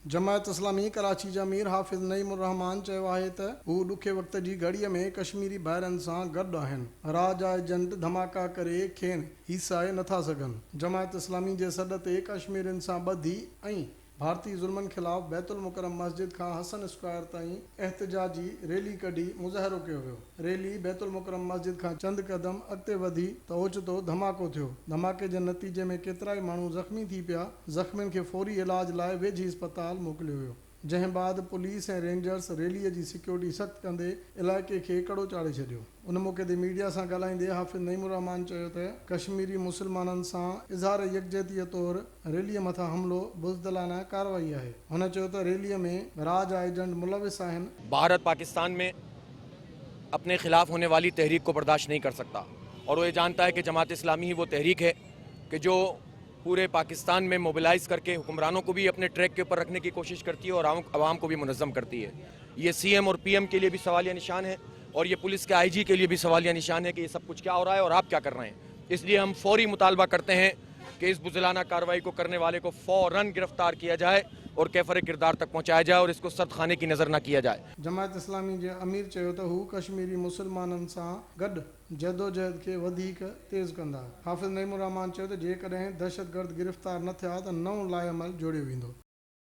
जमायत इस्लामी कराची जा अमीर हाफ़िज़ नईमुर रहमान चयो आहे त हू ॾुखे वक़्त जी घड़ीअ में कश्मीरी भाइरनि सां गॾु आहिनि। राज जा एजेंट धमाका करे खेनि हीसाए नथा सघनि। जमायत इस्लामी जे सॾ ते कश्मीरियुनि सां ॿधी ऐं भारतीय ज़ुल्मनि ख़िलाफ़ बैतुल मुकरम मस्जिद खां हसन स्क्वायर ताईं एहतजाजी रैली कढी मुज़ाहिरो कयो वियो। रैली बैतुल मुकरम मस्जिद खां चंद क़दम अॻिते वधी त ओचितो धमाको थियो। धमाके जे नतीजे में केतिरा ई माण्हू ज़ख़्मी थी पिया। ज़ख़्मियुनि खे फ़ौरी इलाज लाइ वेझी इस्पताल मोकिलियो वियो, जंहिं बाद पुलिस ऐं रेंजर्स रैलीअ जी सिक्योरिटी सख़्तु कंदे इलाइक़े खे कड़ो चाढ़े छॾियो। उन मौक़े ते मीडिया सां ॻाल्हाईंदे हाफ़िज़ नईमुर रहमान चयो त कश्मीरी मुस्लमाननि सां इज़हार यकजहतीअ तौरु रैलीअ मथां हमिलो बुज़दिलाना कार्रवाई आहे। हुन चयो त रैलीअ में राज जा एजेंट मुलविस आहिनि। भारत पाकिस्तान में अपने खिलाफ होने वाली तहरीक को बर्दाश्त नहीं कर सकता और वो ये जानता है कि जमात इस्लामी ही वो तहरीक है कि जो पूरे पाकिस्तान में मोबिलाइज करके हुक्मरानों को भी अपने ट्रैक के ऊपर रखने की कोशिश करती है और आवाम को भी मुनज़्ज़म करती है। ये सीएम और पीएम के लिए भी सवालिया निशान है और ये पुलिस के आईजी के लिए भी सवालिया निशान है कि ये सब कुछ क्या हो रहा है और आप क्या कर रहे हैं। इसलिए हम फौरी मुतालबा करते हैं कि इस बुज़दिलाना कार्रवाई को करने वाले को फ़ौरन गिरफ्तार किया जाए और कैफर किरदार तक पहुँचाया जाए और इसको सर्द खाने की नज़र न किया जाए। जमायत इस्लामी जे अमीर चयो त हू कश्मीरी मुसलमाननि सां गॾु जदोजहद खे वधीक तेज़ कंदा। हाफ़िज़ नईमुर रहमान चयो त जेकॾहिं दहशतगर्द गिरफ़्तार न थिया त नओं लाइअमल जोड़ियो वेंदो।